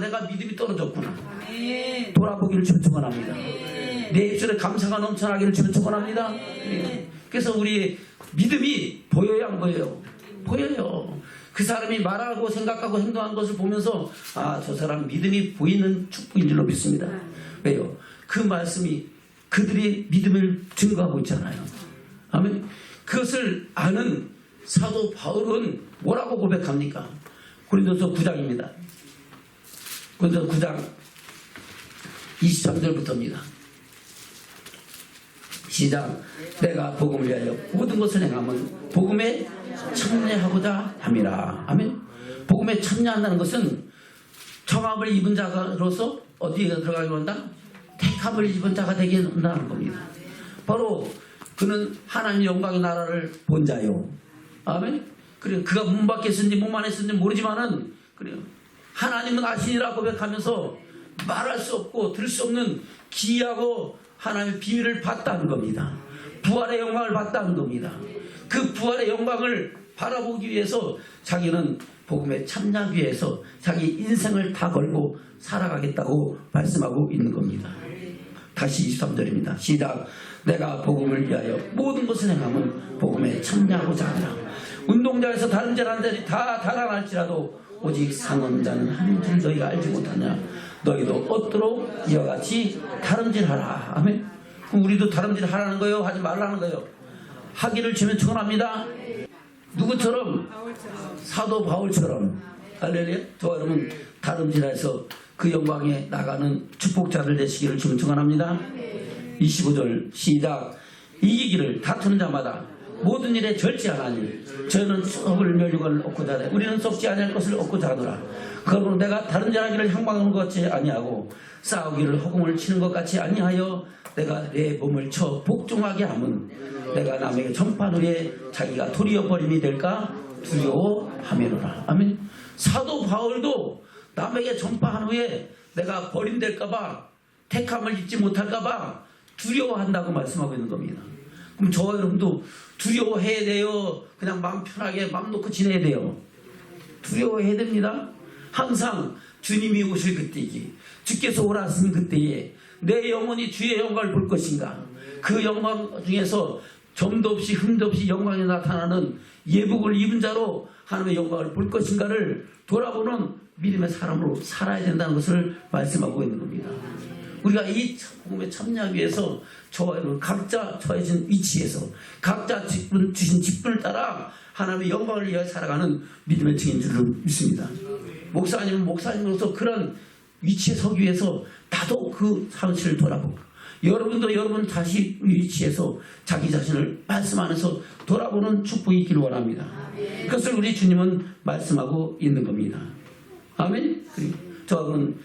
내가 믿음이 떨어졌구나. 돌아보기를 축원합니다. 내 입술에 감사가 넘쳐나기를 축원합니다. 그래서 우리의 믿음이 보여야 한 거예요. 보여요. 그 사람이 말하고 생각하고 행동한 것을 보면서 저 사람 믿음이 보이는 축복인 줄로 믿습니다. 왜요? 그 말씀이 그들의 믿음을 증거하고 있잖아요. 아멘. 그것을 아는 사도 바울은 뭐라고 고백합니까? 고린도서 9장입니다. 고린도서 9장 23절부터입니다. 시작. 내가 복음을 위하여 모든 것을 행하면 복음에 참여하고자 함이라. 아멘. 복음에 참여한다는 것은 청함을 입은 자로서 어디에 들어가게 한다? 택함을 입은 자가 되게 한다는 겁니다. 바로 그는 하나님 영광의 나라를 본 자요. 아멘. 그래 그가 문 밖에 있었는지 문 안에 있었는지 모르지만은 그래요. 하나님은 아시니라 고백하면서 말할 수 없고 들을 수 없는 기이하고 하나님의 비밀을 봤다는 겁니다. 부활의 영광을 봤다는 겁니다. 그 부활의 영광을 바라보기 위해서 자기는 복음에 참여하기 위해서 자기 인생을 다 걸고 살아가겠다고 말씀하고 있는 겁니다. 다시 23절입니다. 시작. 내가 복음을 위하여 모든 것을 행하면 복음에 참여하고자 하라. 운동장에서 다름질하는 자들이 다 달아날지라도 오직 상언자는 한 줄 너희가 알지 못하냐. 너희도 얻도록 이와 같이 다름질하라. 아멘. 그럼 우리도 다름질하라는 거예요? 하지 말라는 거예요? 하기를 주면 축원합니다. 누구처럼? 사도 바울처럼. 할렐루야. 저 여러분 다름질해서 그 영광에 나가는 축복자들 되시기를 주면 축원합니다. 25절 시작. 이기기를 다투는 자마다 모든 일에 절제하나니 저희는 썩을 멸류관을 얻고자 하되 우리는 썩지 아니할 것을 얻고자 하노라. 그러므로 내가 다른 자라기를 향방하는 것 같이 아니하고 싸우기를 허공을 치는 것 같이 아니하여 내가 내 몸을 쳐 복종하게 하면 내가 남에게 전파한 후에 자기가 도리어 버림이 될까 두려워하매노라. 아멘. 사도 바울도 남에게 전파한 후에 내가 버림될까봐 택함을 잊지 못할까봐 두려워한다고 말씀하고 있는 겁니다. 그럼 저와 여러분도 두려워해야 돼요? 그냥 마음 편하게 마음 놓고 지내야 돼요? 두려워해야 됩니다. 항상 주님이 오실 그때이기 주께서 오라 하신 그때에 내 영혼이 주의 영광을 볼 것인가. 그 영광 중에서 점도 없이 흠도 없이 영광이 나타나는 예복을 입은 자로 하나님의 영광을 볼 것인가를 돌아보는 믿음의 사람으로 살아야 된다는 것을 말씀하고 있는 겁니다. 우리가 이 복음에 참여하기 위해서 저와 여러분 각자 처해진 위치에서 각자 주신 직분을 따라 하나님의 영광을 위하여 살아가는 믿음의 증인 줄을 믿습니다. 목사님은 목사님으로서 그런 위치에 서기 위해서 나도 그 사실을 돌아보고 여러분도 여러분 다시 위치에서 자기 자신을 말씀 안에서 돌아보는 축복이 있기를 원합니다. 그것을 우리 주님은 말씀하고 있는 겁니다. 아멘. 저는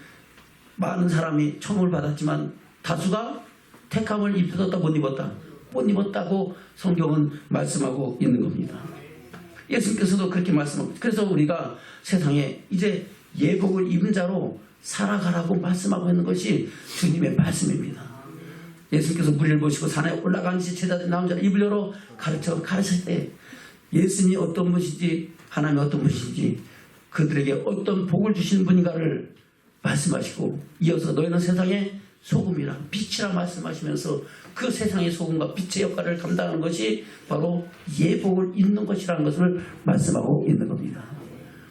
많은 사람이 청음을 받았지만 다수가 택함을 입었다 못 입었다? 못 입었다고 성경은 말씀하고 있는 겁니다. 예수님께서도 그렇게 말씀하고, 그래서 우리가 세상에 이제 예복을 입은 자로 살아가라고 말씀하고 있는 것이 주님의 말씀입니다. 예수님께서 무리를 보시고 산에 올라가시 제자들이 나온 자를 입을 열어 가르칠 때 예수님이 어떤 분이신지, 하나님이 어떤 분이신지, 그들에게 어떤 복을 주시는 분인가를 말씀하시고, 이어서 너희는 세상의 소금이라 빛이라 말씀하시면서 그 세상의 소금과 빛의 역할을 감당하는 것이 바로 예복을 입는 것이라는 것을 말씀하고 있는 겁니다.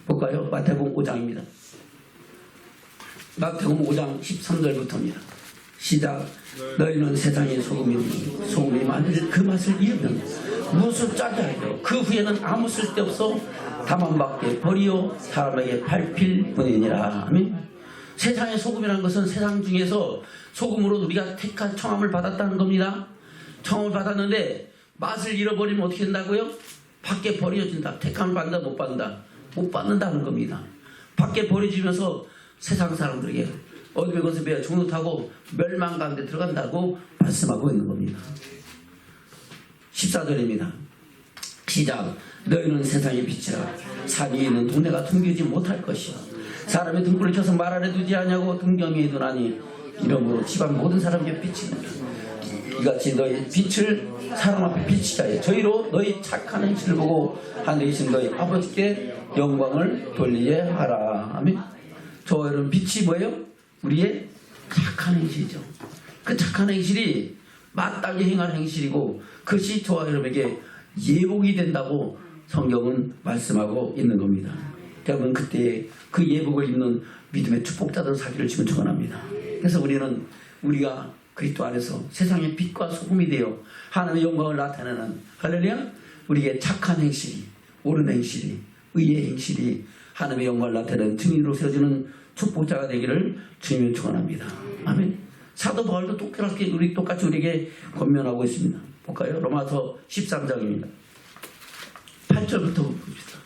볼까요? 마태복음 5장입니다. 마태복음 5장 13절부터입니다. 시작. 너희는 세상의 소금이니 소금이 만들 그 맛을 잃으면 무엇을 짜게 하여 그 후에는 아무 쓸데없어 다만 밖에 버리어 사람에게 밟힐 뿐이니라. 아멘. 세상의 소금이라는 것은 세상 중에서 소금으로 우리가 택한 청함을 받았다는 겁니다. 청함을 받았는데 맛을 잃어버리면 어떻게 된다고요? 밖에 버려진다. 택함을 받는다 못 받는다? 못 받는다는 겁니다. 밖에 버려지면서 세상 사람들에게 어둠의 것을 베어 종로 타고 멸망 가운데 들어간다고 말씀하고 있는 겁니다. 14절입니다. 시작. 너희는 세상의 빛이라 산 위에 있는 동네가 둥기지 못할 것이요 사람의 등불을 켜서 말 아래 두지 아니하고 등경 위에 두나니 이러므로 집안 모든 사람에게 비치느니라. 이같이 너희 빛을 사람 앞에 비치자 해 저희로 너희 착한 행실을 보고 하늘에 계신 너희 아버지께 영광을 돌리게 하라. 아멘. 저희는 빛이 뭐예요? 우리의 착한 행실이죠. 그 착한 행실이 마땅히 행할 행실이고 그것이 저와 여러분에게 예복이 된다고 성경은 말씀하고 있는 겁니다. 여러분 그때 그 예복을 입는 믿음의 축복자들 사기를 지금 축원합니다. 그래서 우리가 그리스도 안에서 세상의 빛과 소금이 되어 하나님의 영광을 나타내는 할렐루야. 우리에게 착한 행실이, 옳은 행실이, 의의 행실이 하나님의 영광을 나타내는 증인으로 세워지는 축복자가 되기를 주님을 축원합니다. 아멘. 사도 바울도 똑같이 우리에게 권면하고 있습니다. 볼까요? 로마서 13장입니다. 8절부터 봅시다.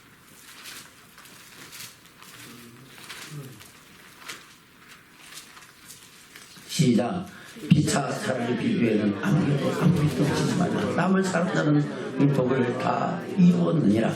시작. 피차 사랑의 비교에는 아무것도 없지 말라. 남을 사랑하는 율법을 다 이루었느니라.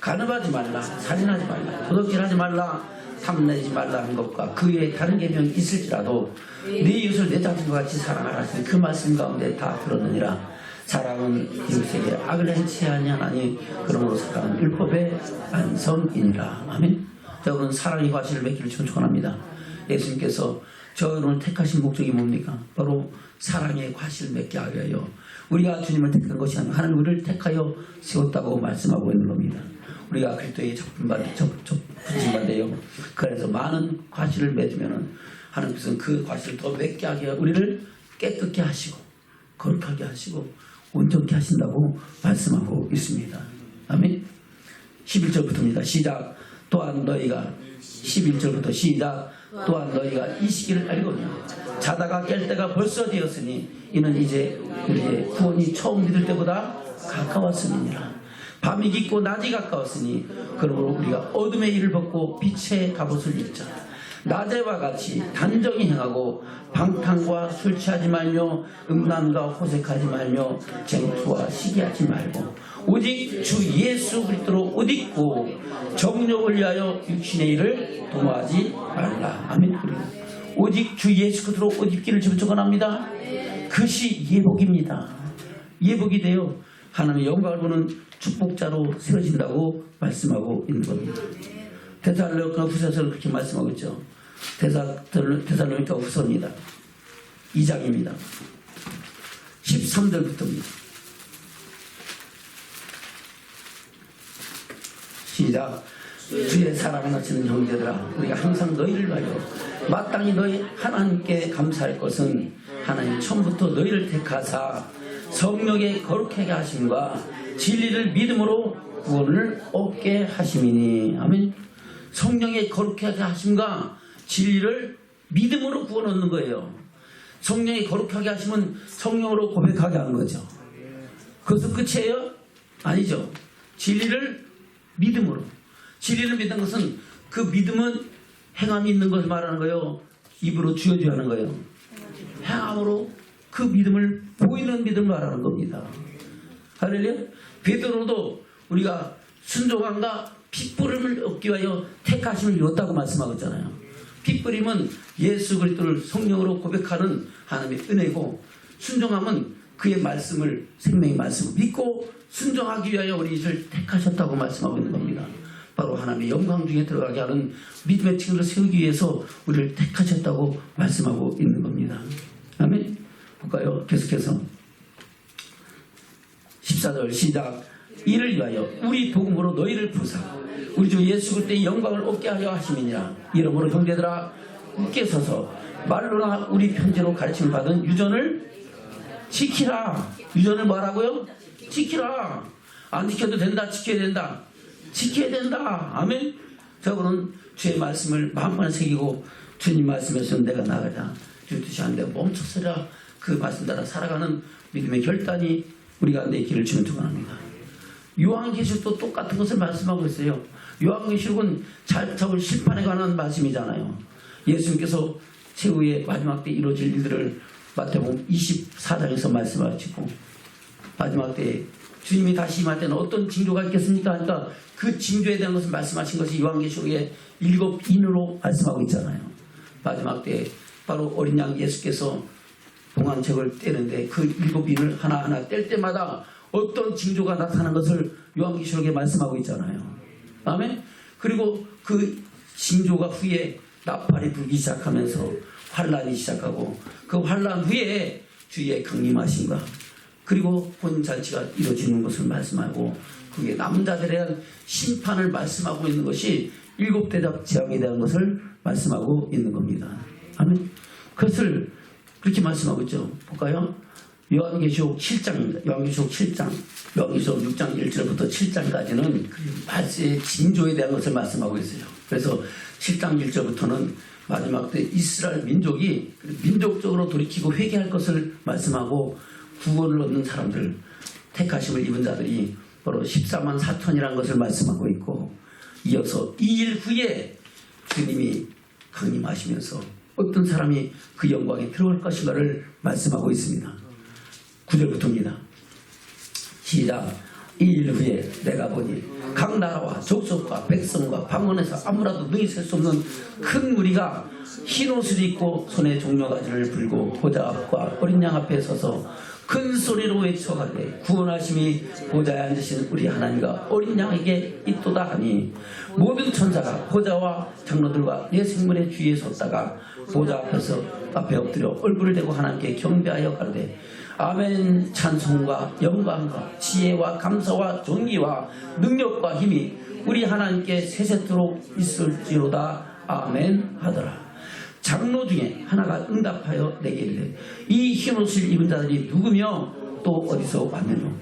간음하지 말라. 살인하지 말라. 도둑질하지 말라. 탐내지 말라 하는 것과 그 외에 다른 계명이 있을지라도 네 이웃을 내 자신과 같이 사랑하라 하신 그 말씀 가운데 다 들었느니라. 사랑은 이웃에게 악을 행치 아니하나니 그러므로 사랑은 율법의 완성이니라. 아멘. 여러분 사랑의 과실을 맺기를 축원합니다. 예수님께서 저를 택하신 목적이 뭡니까? 바로 사랑의 과실을 맺게 하려 하여 우리가 주님을 택한 것이 아니라 하나님 우리를 택하여 세웠다고 말씀하고 있는 겁니다. 우리가 그리스도의 적분받아요. 그래서 많은 과실을 맺으면은 하나님께서는 그 과실을 더 맺게 하게 우리를 깨끗게 하시고 거룩하게 하시고 온전케 하신다고 말씀하고 있습니다. 아멘. 11절부터입니다. 시작. 또한 너희가 11절부터 시작. 또한 너희가 이 시기를 알거니와 자다가 깰 때가 벌써 되었으니 이는 이제 우리의 구원이 처음 믿을 때보다 가까웠음이니라. 밤이 깊고 낮이 가까웠으니 그러므로 우리가 어둠의 일을 벗고 빛의 갑옷을 입자. 낮에와 같이 단정히 행하고 방탕과 술 취하지 말며 음란과 호색하지 말며 쟁투와 시기하지 말고 오직 주 예수 그리스도로 옷 입고 정욕을 위하여 육신의 일을 도모하지 말라. 아멘. 오직 주 예수 그리스도로 옷 입기를 축원합니다. 그것이 예복입니다. 예복이 되어 하나님의 영광을 보는 축복자로 세워진다고 말씀하고 있는 겁니다. 데살로니가 후서에서는 그렇게 말씀하고 있죠. 데살로니가 후서입니다. 2장입니다. 13절부터입니다. 시작. 주의 사랑을 하시는 형제들아 우리가 항상 너희를 위하여 마땅히 너희 하나님께 감사할 것은 하나님 처음부터 너희를 택하사 성령의 거룩하게 하심과 진리를 믿음으로 구원을 얻게 하심이니. 아멘. 성령의 거룩하게 하심과 진리를 믿음으로 구원 얻는 거예요. 성령의 거룩하게 하심은 성령으로 고백하게 하는 거죠. 그것은 끝이에요? 아니죠. 진리를 믿음으로. 진리를 믿는 것은 그 믿음은 행함이 있는 것을 말하는 거예요. 입으로 쥐어줘야 하는 거예요. 행함으로 그 믿음을 보이는 믿음을 말하는 겁니다. 할렐루야. 베드로도 우리가 순종함과 핏부림을 얻기 위하여 택하심을 이뤘다고 말씀하고 있잖아요. 핏부림은 예수 그리스도를 성령으로 고백하는 하나님의 은혜고, 순종함은 그의 말씀을, 생명의 말씀을 믿고 순종하기 위하여 우리를 택하셨다고 말씀하고 있는 겁니다. 바로 하나님의 영광 중에 들어가게 하는 믿음의 층을 세우기 위해서 우리를 택하셨다고 말씀하고 있는 겁니다. 아멘. 볼까요? 계속해서 14절 시작. 이를 위하여 우리 복음으로 너희를 부사 우리 주 예수 그리스도의 영광을 얻게 하려 하심이니라. 이러므로 형제들아 굳게 서서 말로나 우리 편지로 가르침을 받은 유전을 지키라. 유전을 뭐라고요? 지키라. 안 지켜도 된다. 지켜야 된다. 지켜야 된다. 아멘. 저거는 주의 말씀을 마음만에 새기고 주님 말씀에서 내가 나가자 주 뜻이 안 되고 멈춰서라 그 말씀 따라 살아가는 믿음의 결단이 우리가 내 길을 주면 축원합니다. 요한계시록도 똑같은 것을 말씀하고 있어요. 요한계시록은 잘 잡을 심판에 관한 말씀이잖아요. 예수님께서 최후의 마지막 때 이루어질 일들을 마태복음 24장에서 말씀하시고, 마지막 때 주님이 다시 임할 때는 어떤 징조가 있겠습니까? 그러니까 그 징조에 대한 것을 말씀하신 것이 요한계시록의 7인으로 말씀하고 있잖아요. 마지막 때 바로 어린 양 예수께서 동안책을 떼는데 그 7인을 하나하나 뗄 때마다 어떤 징조가 나타나는 것을 요한계시록에 말씀하고 있잖아요. 아멘. 그리고 그 징조가 후에 나팔이 불기 시작하면서 환란이 시작하고, 그 환란 후에 주의 강림하심과 그리고 혼인잔치가 이루어지는 것을 말씀하고, 그게 남은 자들에 대한 심판을 말씀하고 있는 것이 7대접 재앙에 대한 것을 말씀하고 있는 겁니다. 아멘. 그것을 그렇게 말씀하고 있죠. 볼까요? 요한계시록 7장입니다. 요한계시록 7장, 요한계시록 6장 1절부터 7장까지는 말세의 징조에 대한 것을 말씀하고 있어요. 그래서 7장 1절부터는 마지막 때 이스라엘 민족이 민족적으로 돌이키고 회개할 것을 말씀하고, 구원을 얻는 사람들, 택하심을 입은 자들이 바로 14만 4천이라는 것을 말씀하고 있고, 이어서 2일 후에 주님이 강림하시면서 어떤 사람이 그 영광에 들어갈 것인가를 말씀하고 있습니다. 9절부터입니다. 시작. 2일 후에 내가 보니 각 나라와 족속과 백성과 방언에서 아무라도 능히 셀 수 없는 큰 무리가 흰 옷을 입고 손에 종려가지를 불고 보좌 앞과 어린 양 앞에 서서 큰 소리로 외쳐가되 구원하심이 보좌에 앉으신 우리 하나님과 어린 양에게 있도다 하니, 모든 천사가 보좌와 장로들과 내 생물의 주위에 섰다가 보좌 앞에 엎드려 얼굴을 대고 하나님께 경배하여 가로되 아멘. 찬송과 영광과 지혜와 감사와 존귀와 능력과 힘이 우리 하나님께 세세토록 있을지로다. 아멘 하더라. 장로 중에 하나가 응답하여 내게 이르되 이 흰옷을 입은 자들이 누구며 또 어디서 왔느냐.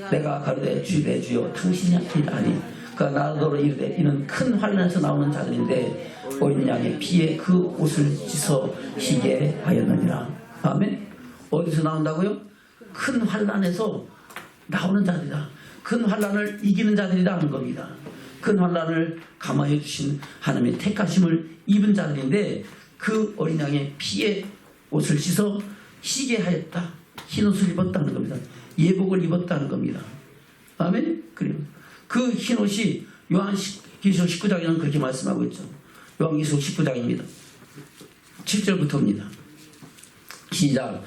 내가 가로되 주 내 주여 당신이 아니. 그가 나더러 이르되 이는 큰 환난에서 나오는 자들인데 어린 양의 피에 그 옷을 씻어시게 하였느니라. 아멘. 어디서 나온다고요? 큰 환난에서 나오는 자들이다. 큰 환난을 이기는 자들이다 하는 겁니다. 큰 환난을 감화해 주신 하나님의 택하심을 입은 자들인데 그 어린 양의 피에 옷을 씻어 시게 하였다. 흰 옷을 입었다는 겁니다. 예복을 입었다는 겁니다. 아멘. 그래요. 그 흰 옷이 요한계시록 19장에는 그렇게 말씀하고 있죠. 요한계시록 19장입니다. 7절부터입니다. 시작.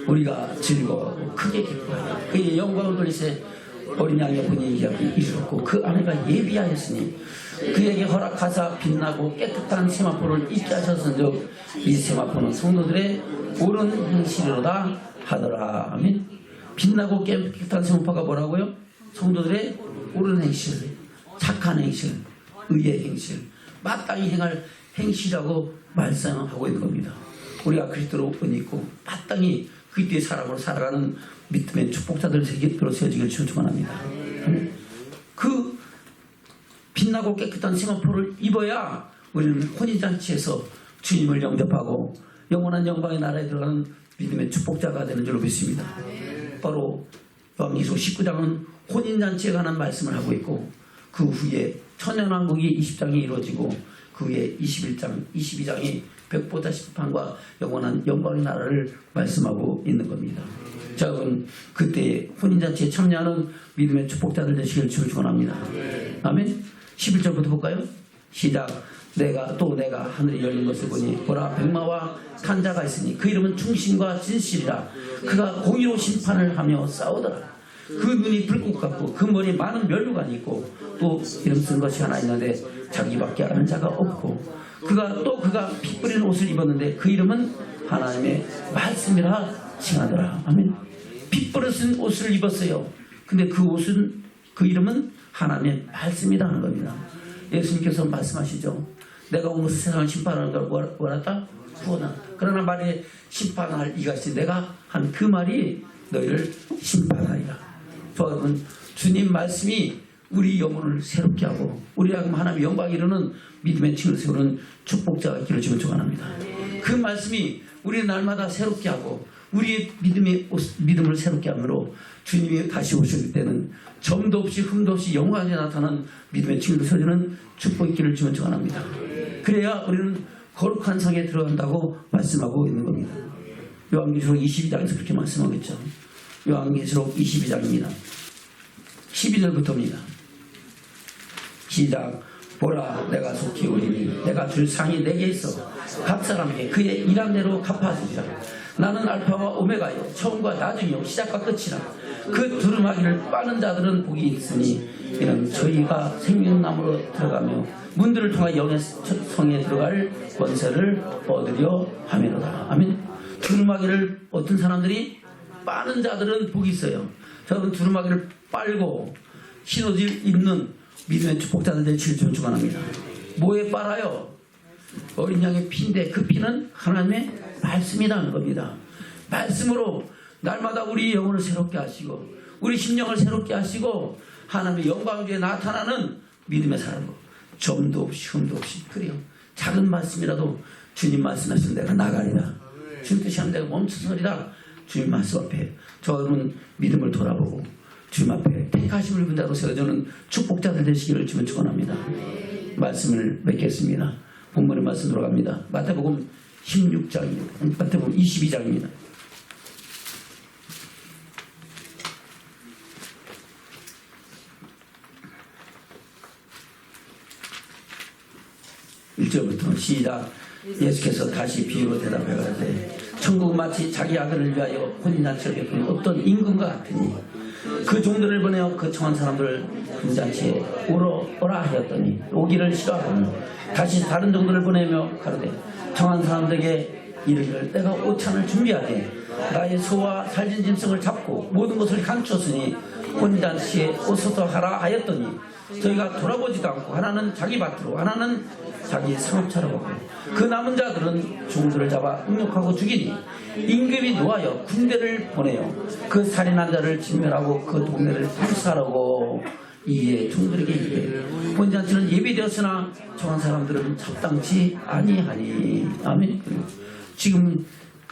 우리가 즐거워하고 크게 기뻐하여 그의 영광을 돌리세 어린 양의 본인의 기약이 이르렀고 그 아내가 예비하였으니 그에게 허락하사 빛나고 깨끗한 세마포를 입게 하셨은즉 이 세마포는 성도들의 옳은 행실이로다 하더라. 아멘. 빛나고 깨끗한 세마포가 뭐라고요? 성도들의 옳은 행실, 착한 행실, 의의 행실, 마땅히 행할 행실이라고 말씀하고 있는 겁니다. 우리가 그리스도로 옷 입고 마땅히 그리스도의 사람으로 살아가는 믿음의 축복자들 세계로 세워지기를 축원합니다. 그 빛나고 깨끗한 세마포를 입어야 우리는 혼인잔치에서 주님을 영접하고 영원한 영광의 나라에 들어가는 믿음의 축복자가 되는 줄로 믿습니다. 바로 요한계시록 19장은 혼인잔치에 관한 말씀을 하고 있고, 그 후에 천년왕국이 20장이 이루어지고 그 후에 21장, 22장이 백보다 심판과 영원한 영광의 나라를 말씀하고 있는 겁니다. 자, 그럼 그때 혼인잔치에 참여하는 믿음의 축복자들 되시길 주를 축원합니다. 아멘. 11절부터 볼까요? 시작. 내가 하늘이 열린 것을 보니 보라 백마와 탄 자가 있으니 그 이름은 충신과 진실이라. 그가 공의로 심판을 하며 싸우더라. 그 눈이 불꽃 같고 그 머리에 많은 면류관이 있고 또 이름 쓴 것이 하나 있는데 자기밖에 아는 자가 없고 그가 피 뿌리는 옷을 입었는데 그 이름은 하나님의 말씀이라 칭하더라. 아멘. 피 뿌려진 옷을 입었어요. 근데 그 이름은 하나님의 말씀이라 하는 겁니다. 예수님께서 말씀하시죠. 내가 온 것은 세상을 심판하는 걸 원했다? 구원한다. 그러나 말에 심판할 이가 있으니 내가 한 그 말이 너희를 심판하리라. 여러분, 주님 말씀이 우리 영혼을 새롭게 하고 우리 하나님의 영광 이루는 믿음의 층을 세우는 축복자가 있기를 주면 축원합니다. 그 말씀이 우리 날마다 새롭게 하고 우리의 믿음을 새롭게 함으로 주님이 다시 오실 때는 점도 없이 흠도 없이 영광이 나타나는 믿음의 층을 세우는 축복 있기를 주면 축원합니다. 그래야 우리는 거룩한 상에 들어간다고 말씀하고 있는 겁니다. 요한계시록 22장에서 그렇게 말씀하겠죠. 요한계시록 22장입니다. 12절부터입니다. 시작. 보라 내가 속히 오리니 내가 줄 상이 내게 있어 각 사람에게 그의 일한 대로 갚아주리라. 나는 알파와 오메가요 처음과 나중이요 시작과 끝이라. 그 두루마기를 빠는 자들은 복이 있으니 이는 저희가 생명나무로 들어가며 문들을 통해 영의 성에 들어갈 권세를 얻으려 함이로다. 아멘. 두루마기를 어떤 사람들이 빠는 자들은 복이 있어요. 저는 두루마기를 빨고 신옷을 입는 믿음의 축복자들 되시길 주를 축원합니다. 뭐에 빨아요? 어린 양의 피인데 그 피는 하나님의 말씀이라는 겁니다. 말씀으로 날마다 우리 영혼을 새롭게 하시고 우리 심령을 새롭게 하시고 하나님의 영광 중에 나타나는 믿음의 사람으로 점도 없이 흠도 없이 그래요. 작은 말씀이라도 주님 말씀하시는 내가 나가리라. 주님 뜻이 하는 내가 멈춰서리라. 주님 말씀 앞에 저는 믿음을 돌아보고 주님 앞에 택하심을 입은 자로 세워주는 축복자들 되시기를 주면 축원합니다. 말씀을 맺겠습니다. 본문의 말씀 돌아갑니다. 마태복음 16장입니다. 마태복음 22장입니다. 1절부터 시작. 예수께서 다시 비유로 대답해 가라사대 천국은 마치 자기 아들을 위하여 혼인잔치를 베푼 어떤 임금과 같으니 그 종들을 보내어 그 청한 사람들을 혼인잔치에 오라 하였더니 오기를 싫어하고 다시 다른 종들을 보내며 가로되 청한 사람들에게 이르기를 내가 오찬을 준비하되 나의 소와 살진 짐승을 잡고 모든 것을 감추었으니 혼인잔치에 오소서 하라 하였더니 저희가 돌아보지도 않고 하나는 자기 밭으로 하나는 자기 상업차로 가고 그 남은 자들은 종들을 잡아 능욕하고 죽이니 임금이 노하여 군대를 보내어 그 살인한 자를 진멸하고 그 동네를 불사르고 이에 종들에게 이르되 혼인잔치는 예비되었으나 정한 사람들은 잡당치 아니하니. 아멘. 지금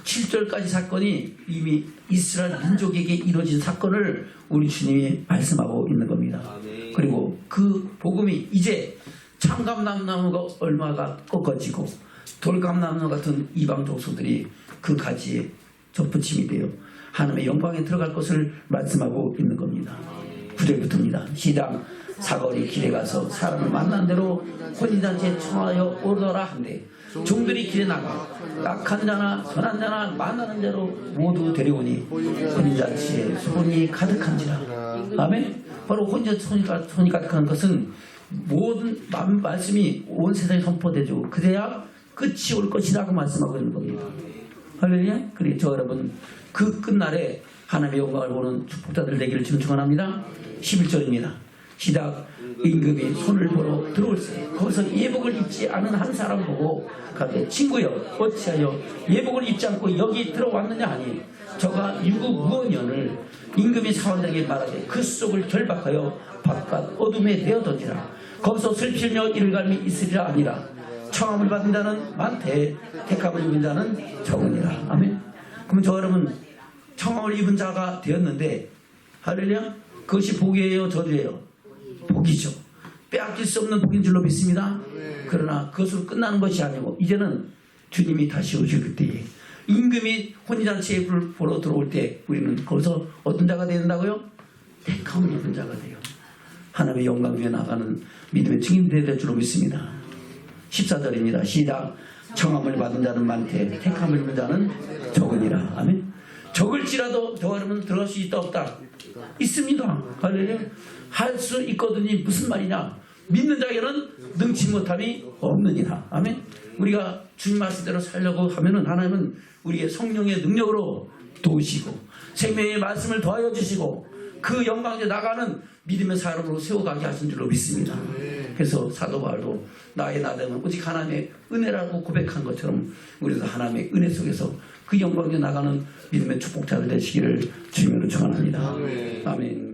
7절까지 사건이 이미 이스라엘 민족에게 이루어진 사건을 우리 주님이 말씀하고 있는 겁니다. 그리고 그 복음이 이제 참감람나무가 얼마가 꺾어지고 돌감나무 같은 이방 족속들이 그 가지에 접붙임이 되어 하나님의 영광에 들어갈 것을 말씀하고 있는 겁니다. 9절부터입니다. 시작. 사거리 길에 가서 사람을 만난 대로 혼인잔치에 청하여 오르더라 한데 종들이 길에 나가 악한 자나 선한 자나 만나는 대로 모두 데려오니 혼인잔치에 손이 가득한지라. 아멘. 바로 혼인잔치 손이 가득한 것은 모든 말씀이 온 세상에 선포되죠. 그래야 끝이 올 것이라고 말씀하고 있는 겁니다. 할렐루야. 그리고 저 여러분 그 끝날에 하나님의 영광을 보는 축복자들 되기를 축원합니다. 11절입니다. 시작. 임금이 손을 보러 들어올세 거기서 예복을 입지 않은 한 사람 보고 가되 친구여 어찌하여 예복을 입지 않고 여기 들어왔느냐 하니 저가 유구 무언년을 임금이 사원에게 말하되 그 속을 결박하여 바깥 어둠에 내어던지라. 거기서 슬피며 이를 갈미 있으리라 아니라 청함을 받은 자는 많되 택함을 입은 자는 적으니라. 아멘. 그럼 저 여러분 청함을 입은 자가 되었는데 할렐루야. 그것이 복이에요 저주예요? 복이죠. 빼앗길 수 없는 복인 줄로 믿습니다. 그러나 그것으로 끝나는 것이 아니고 이제는 주님이 다시 오실 그때에 임금이 혼인잔치에 불을 보러 들어올 때 우리는 거기서 어떤 자가 된다고요? 택함을 입은 자가 돼요. 하나님의 영광 위에 나가는 믿음의 증인들이 될 줄로 믿습니다. 14절입니다. 시작. 청함을 받은 자는 많되 택함을 입은 자는 적으니라. 아멘. 적을지라도 저 하나님은 들어갈 수 있다 없다? 있습니다. 할렐루야. 할 수 있거든요. 무슨 말이냐? 믿는 자에게는 능치 못함이 없느니라. 아멘. 우리가 주님 말씀대로 살려고 하면은 하나님은 우리의 성령의 능력으로 도우시고 생명의 말씀을 더하여 주시고 그 영광에 나가는 믿음의 사람으로 세워가게 하신 줄로 믿습니다. 그래서 사도 바울도 나의 나됨은 오직 하나님의 은혜라고 고백한 것처럼 우리도 하나님의 은혜 속에서 그 영광에 나가는 믿음의 축복자들 되시기를 주님으로 축원합니다. 아멘.